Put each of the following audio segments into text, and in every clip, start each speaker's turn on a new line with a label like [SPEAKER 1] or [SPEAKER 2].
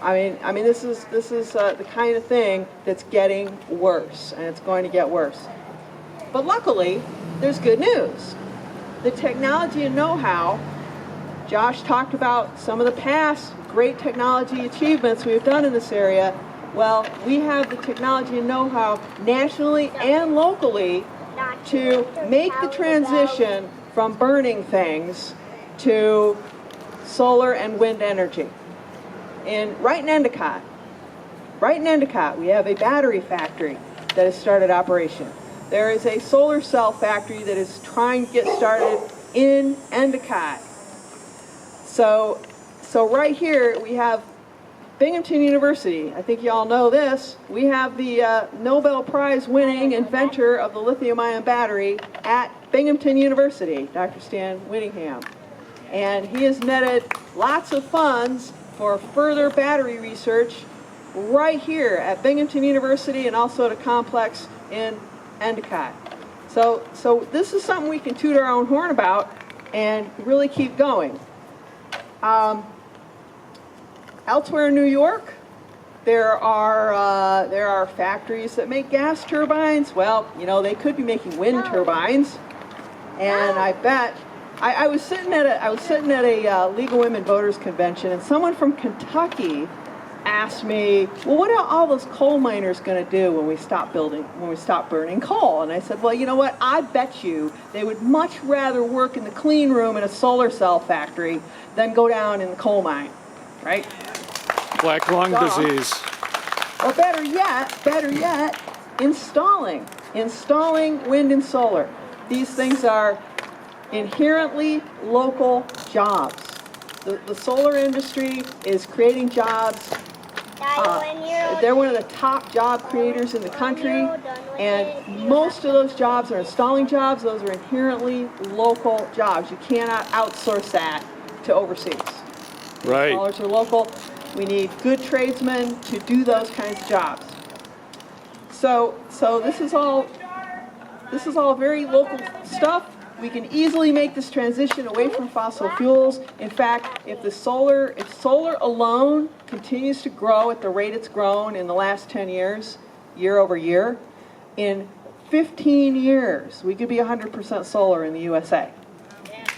[SPEAKER 1] I mean, this is the kind of thing that's getting worse, and it's going to get worse. But luckily, there's good news. The technology and know-how. Josh talked about some of the past great technology achievements we've done in this area. Well, we have the technology and know-how nationally and locally to make the transition from burning things to solar and wind energy. And right in Endicott, we have a battery factory that has started operation. There is a solar cell factory that is trying to get started in Endicott. So right here we have Binghamton University. I think you all know this. We have the Nobel Prize winning inventor of the lithium-ion battery at Binghamton University, Dr. Stan Whittingham. And he has netted lots of funds for further battery research right here at Binghamton University and also at a complex in Endicott. So this is something we can toot our own horn about and really keep going. Elsewhere in New York, there are factories that make gas turbines. Well, you know, they could be making wind turbines, and I bet I was sitting at a League of Women Voters convention, and someone from Kentucky asked me, well, what are all those coal miners going to do when we stop burning coal? And I said, well, you know what? I bet you they would much rather work in the clean room in a solar cell factory than go down in the coal mine, right?
[SPEAKER 2] Black lung disease.
[SPEAKER 1] Or better yet, installing wind and solar. These things are inherently local jobs. The solar industry is creating jobs. They're one of the top job creators in the country, and most of those jobs are installing jobs. Those are inherently local jobs. You cannot outsource that to overseas.
[SPEAKER 2] Right.
[SPEAKER 1] Installers are local. We need good tradesmen to do those kinds of jobs. So this is all very local stuff. We can easily make this transition away from fossil fuels. In fact, if solar alone continues to grow at the rate it's grown in the last 10 years, year over year, in 15 years, we could be 100% solar in the USA.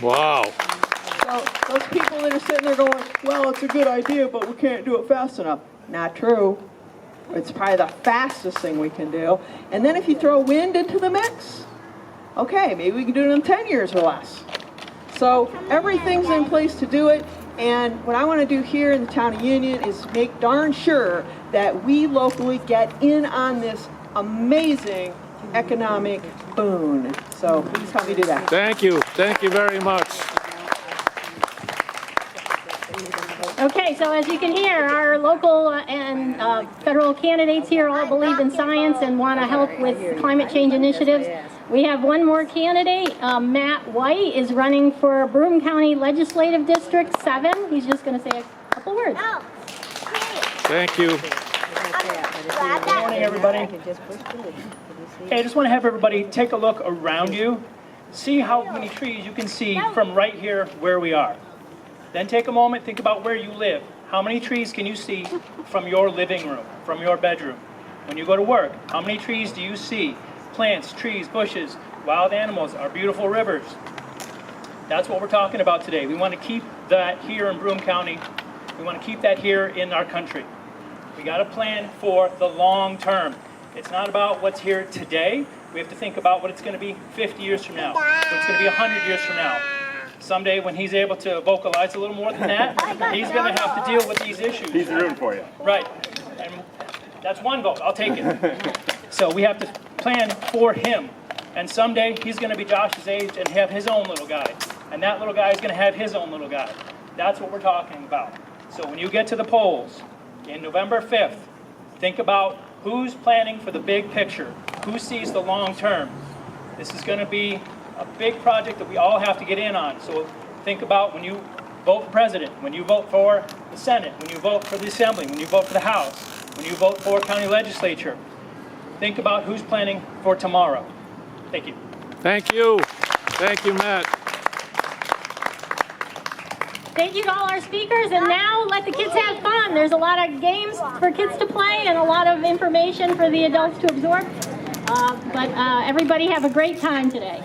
[SPEAKER 2] Wow.
[SPEAKER 1] So those people that are sitting there going, well, it's a good idea, but we can't do it fast enough. Not true. It's probably the fastest thing we can do. And then if you throw wind into the mix, okay, maybe we can do it in 10 years or less. So everything's in place to do it. And what I want to do here in the town of Union is make darn sure that we locally get in on this amazing economic boon. So please help me do that.
[SPEAKER 2] Thank you. Thank you very much.
[SPEAKER 3] Okay, so as you can hear, our local and federal candidates here all believe in science and want to help with climate change initiatives. We have one more candidate. Matt White is running for Broome County Legislative District 7. He's just going to say a couple words.
[SPEAKER 2] Thank you.
[SPEAKER 4] Good morning, everybody. Okay, I just want to have everybody take a look around you. See how many trees you can see from right here where we are. Then take a moment, think about where you live. How many trees can you see from your living room, from your bedroom? When you go to work, how many trees do you see? Plants, trees, bushes, wild animals, our beautiful rivers. That's what we're talking about today. We want to keep that here in Broome County. We want to keep that here in our country. We got to plan for the long term. It's not about what's here today. We have to think about what it's going to be 50 years from now, what it's going to be 100 years from now. Someday when he's able to vocalize a little more than that, he's going to have to deal with these issues.
[SPEAKER 5] He's rooting for you.
[SPEAKER 4] Right. And that's one vote. I'll take it. So we have to plan for him. And someday he's going to be Josh's age and have his own little guy. And that little guy is going to have his own little guy. That's what we're talking about. So when you get to the polls in November 5th, think about who's planning for the big picture. Who sees the long term? This is going to be a big project that we all have to get in on. So think about when you vote for president, when you vote for the Senate, when you vote for the Assembly, when you vote for the House, when you vote for county legislature. Think about who's planning for tomorrow. Thank you.
[SPEAKER 2] Thank you. Thank you, Matt.
[SPEAKER 3] Thank you to all our speakers, and now let the kids have fun. There's a lot of games for kids to play and a lot of information for the adults to absorb. But everybody have a great time today.